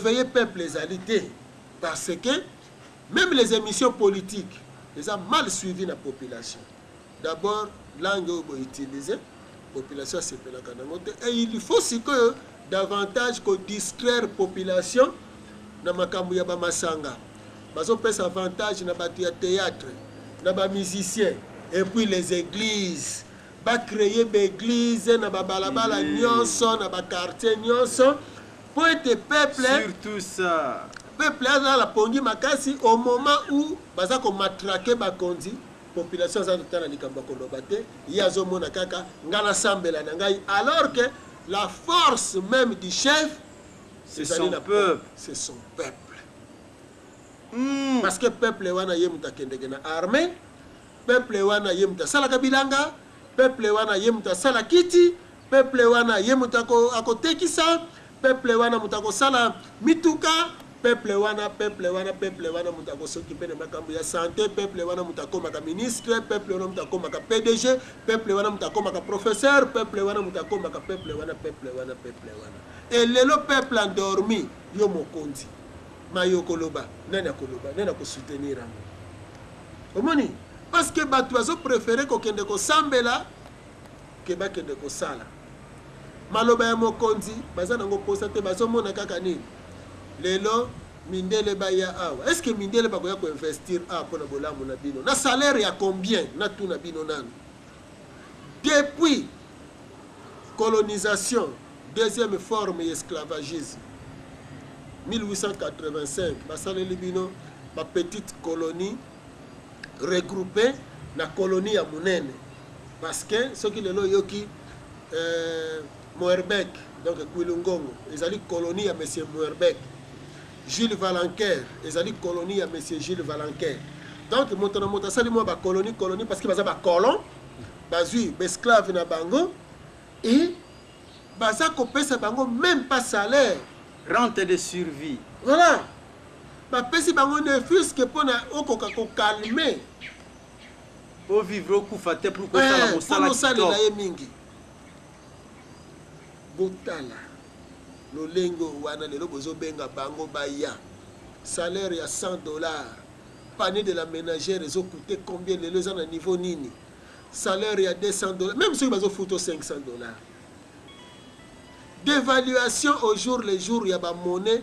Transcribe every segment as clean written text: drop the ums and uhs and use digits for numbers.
réveiller le peuple les alités. Parce que même les émissions politiques, ils ont mal suivi la population. D'abord, langue utilisée, la population c'est et il faut aussi que davantage que distraire la population dans makambu ya ba masanga. Bazo pesa avantage na batu ya théâtre, na ba musiciens et puis les églises. Ba créer des églises na ba balabala nyonso na ba quartier nyonso pour être peuple. Surtout ça. Peuple a la pongi makasi au moment où baza ko matraquer ba kondi population za tana likamba ko lobate yazo mona kaka ngala sambela na ngai alors que la force même du chef c'est son peuple. C'est son peuple. Parce que peuple wana yemuta kendege na armée, peuple wana yemuta sala kabilanga, peuple wana yemuta sala kiti, peuple wana yemuta ko akotekisa, peuple wana mutako sala mituka, peuple wana mutako s'occuper de makambu ya santé, peuple wana mutako maka ministre, peuple wana mutako maka PDG, peuple wana mutako maka professeur, peuple wana mutako maka peuple wana. Et le peuple endormi yo mokonzi. Mayo koloba, nana ko soutenir. Omoni, parce que batuazo préféré ko kende ko sambela ke ba kende ko sala. Maloba ya mokonzi, bazana ngo posa te bazo mona kaka nini. Lelo mindele ba ya awa. Est-ce que mindele ba ko investir a pona bolamu na bino? Na salaire ya combien na tout na bino nanu? Depuis colonisation, deuxième forme d'esclavagisme. 1885, Basale Libino, ma petite colonie regroupée na colonie à Mounene. Parce que ce qui est là, yoki Moerbek, donc Kouilungongo, ils allaient colonie à M. Moerbek. Gilles Valenquer, ils allaient colonie à M. Gilles Valenquer. Donc, monta sali moi ba colonie parce que baza ba colon, bazui esclave na bango et baza ko pesa bango même pas salaire. Rente de survie. Voilà. Bah, pesi bango ne fût que pour calmer. Pour vivre au Koufate pour qu'on sala mingi. Botala. Lo lengo wana lelo bozo benga bango baya. Salaire ya $100. Panier de la ménagère ils ont coûté combien les ans à niveau nini. Salaire ya $200. Même si bazo photo $500. D'évaluation au jour le jour, il y a la monnaie,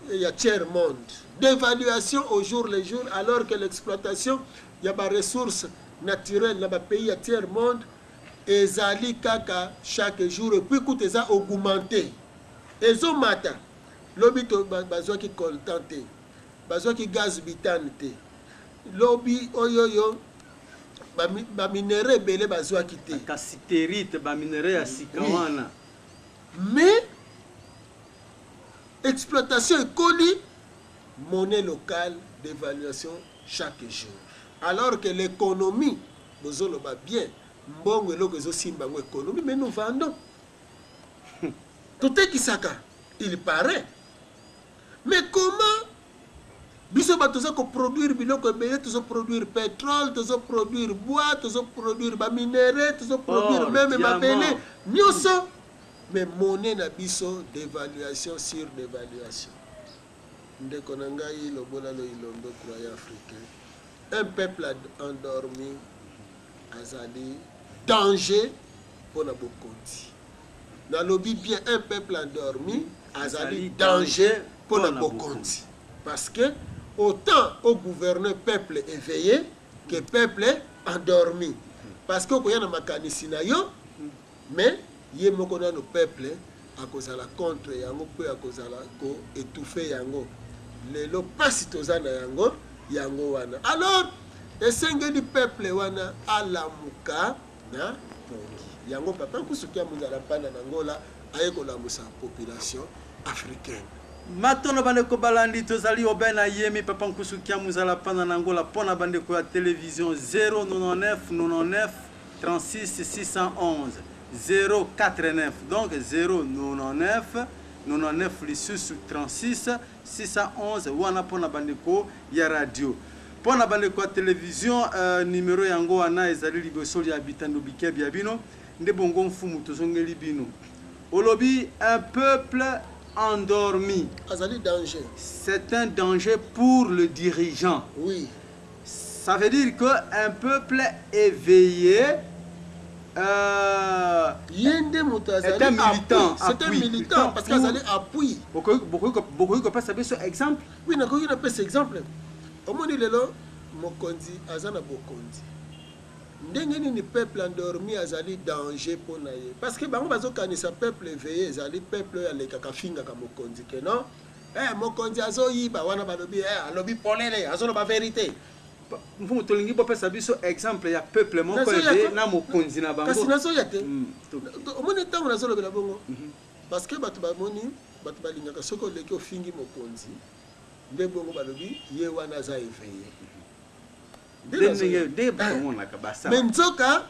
il y a tiers monde. D'évaluation au jour le jour, alors que l'exploitation, il y a des ressources naturelles dans le pays, il y a tiers monde, et zali kaka chaque jour, et puis écoute, ils ont augmenté. Ils ont matin, lobby bazo qui coltante, bazo qui gaz bitante, lobby oyoyo, ba minerai belé bazo quitté. Cassiterite, ba minerai à sikawana. Mais exploitation économique, monnaie locale d'évaluation chaque jour. Alors que l'économie, nous avons bien, bon économie, mais nous vendons. Tout est qui s'aka, il paraît. Mais comment biso ba tozo ko produire biloko ebele, tozo produire pétrole, tozo produire bois, tozo produire ba minerai, tozo produire même mabele, nyonso. Mais monnaie na biso d'évaluation sur d'évaluation. Ndeko na ngai lobola lo ilondo croyant africain. Un peuple endormi azali danger pour na bokonzi. Na lobi bien un peuple endormi azali danger pour na bokonzi. Parce que autant au gouverneur peuple éveillé que peuple endormi. Parce que ko yana makanisi na yo mais ye moko na no peuple akozala contre yango pe akozala ko étouffer yango lelo pasi tozana yango yango wana alors esengeli peuple wana alamuka na pongi yango papa kusukia munzala pana nangola ayekola musa population africaine matono bandeko balandi tozali obena yemi papa kusukia munzala pana nangola pona bandeko ya télévision 099 99 36 611 089 donc 099 99 lisusu 36 611 wana pona bandeko ya radio pona bandeko ya télévision numéro yango wana ezali liboso ya bitando bikebi ya bino nde bongo mfumu tozongeli bino olobi un peuple endormi. azali danger. C'est un danger pour le dirigeant. Oui. Ça veut dire qu'un peuple éveillé Yende moto est azali un militant. c'est un militant parce qu'azali appui. Beaucoup de passer ce exemple. Oui, nakoki na pesa exemple. Omoni lelo mokonzi azana bokonzi. Ndenge nini peuple endormi azali danger pour naye. Parce que bango bazokanisa peuple éveillé azali peuple oyo alekaka fingaka mokonzi ke non. Mokonzi azoyiba wana balobi alobi polele azoloba vérité. Mfumu tolingi bopesa biso exemple ya peuple moko ebe na mokonzi na bango. Kasi nazoya te. Omoni ntango nazolobela bongo. Parce que bato bamoni bato balingaka soki oleki ofingi mokonzi nde bongo balobi ye wana aza éveillé. Mais nzoka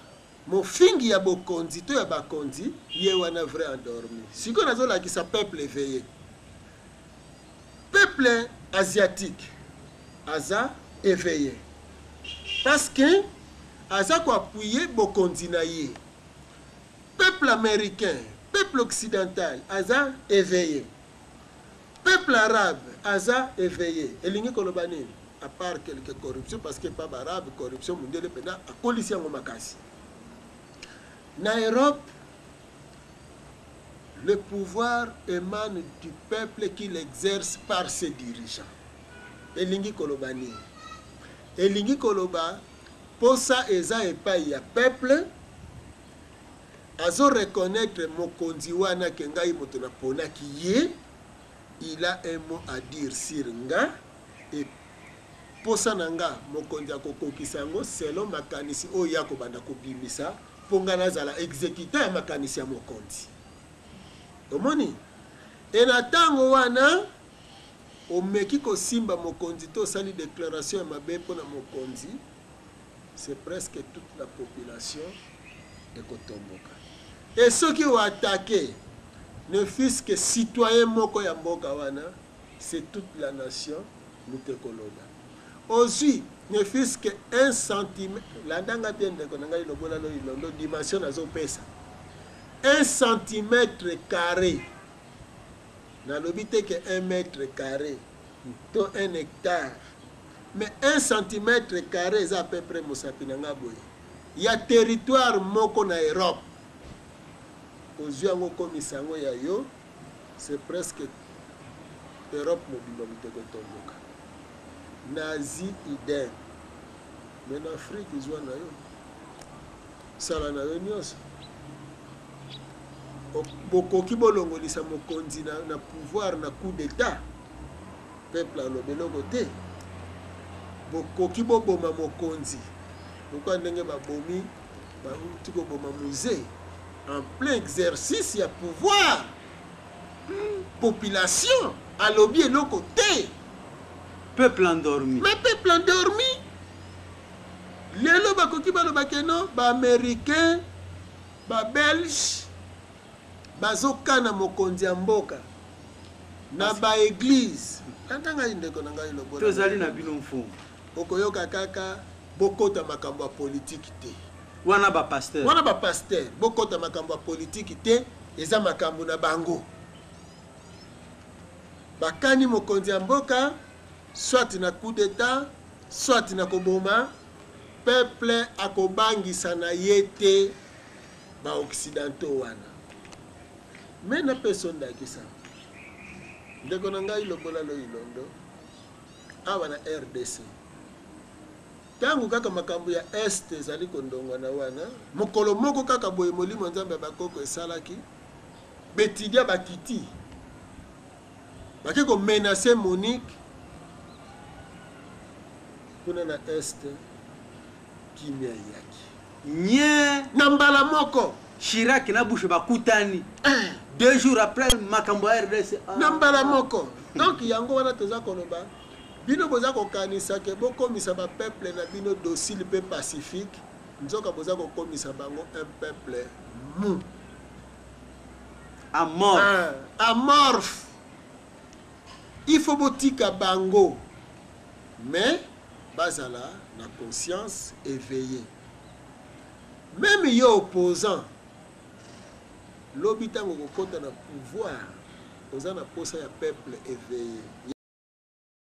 mofingi ya bokonzi to ya bakonzi ye wana vrai endormi. Sikoyo nazolakisa peuple éveillé. Peuple asiatique aza éveillé. Parce que aza ko appuyer bokonzi na ye. Peuple américain, peuple occidental aza éveillé. Peuple arabe aza éveillé. Elingi koloba nini? À part quelques corruptions, parce que pas arabe, corruption mondiale, à coalition makasi. Na Europe, le pouvoir émane du peuple qui l'exerce par ses dirigeants. Elingi koloba nini? Elingi koloba, posa eza epai ya peuple, azo reconnaître mokonzi wana ke ngai moto na ponaki ye, il a un mot à dire sur nga, et posa na nga mokonzi akokokisa yango selon makanisi oyo ya kobanda kobimisa mpo nga nazala exécutant ya makanisi ya mokonzi. Omoni? E na ntango wana omeki kosimba mokonzi to osali déclaration ya mabe mpo na mokonzi, c'est presque toute la population ekotomboka. Et soki oattake ne fût-ce que citoyen moko ya mboka wana, c'est toute la nation mutekoloba. Aussi, ne fût-ce que 1 centimètre, la ndanga bien ndeko nanga ilobola lo ilondo dimension nazo pesa. 1 centimètre carré. Na lobite que 1 mètre carré. To 1 hectare. Mais 1 centimètre carré est à peu près mosapi nanga boye. Il y a territoire moko na Europe. Ozwi yango komisa yango ya yo, c'est presque Europe mobimba muteko tomboka. Nazi idem. Mais en Afrique izwa na yo. Sala na yo nyonso. Bokoki bolongolisa mokonzi na pouvoir na coup d'état. Peuple alobeloko te. Bokoki boboma mokonzi. Pourquoi ndenge babomi bauti koboma musée en plein exercice ya pouvoir. Population alobi eloko te. Peuple endormi. Mais peuple endormi. Lelo bakoki balobake no ba américain, ba belge, bazokana mokonzi ya mboka na ba église. Tantanga ndeko na ngai lobola. Tozali na bino mfumu. Okoyoka kaka bokota makambo ya politique te. Wana ba pasteur. Wana ba pasteur bokota makambo ya politique te, eza makambo na bango. Bakani mokonzi ya mboka soit na coup d'état, soit na koboma, peuple akobangisa na yete ba occidentaux wana. Mais na personne d'akisa. Ndeko na ngai lobola lo ilondo. Awa na RDC. Tangu kaka makambo ya Est ezali kondongwa na wana, mokolo moko kaka boye molimo nzambe bakoko esalaki, betidia bakiti. Bakiko menacer Monique kuna na Est kimia yaki. Nye Na mbala moko Chirac na Bush bakutani. 2 jours après makambo ya RDC. Na mbala moko. Donc yango wana toza koloba bino boza kokanisa ke bokomisa ba peuple na bino docile pe pacifique, nzoka boza kokomisa bango un peuple mou, amorphe. Amorphe. Il faut botika bango, mais bazala na conscience éveillée. Même yo opposant, l'obitango kokota na pouvoir, toza na posa ya peuple éveillé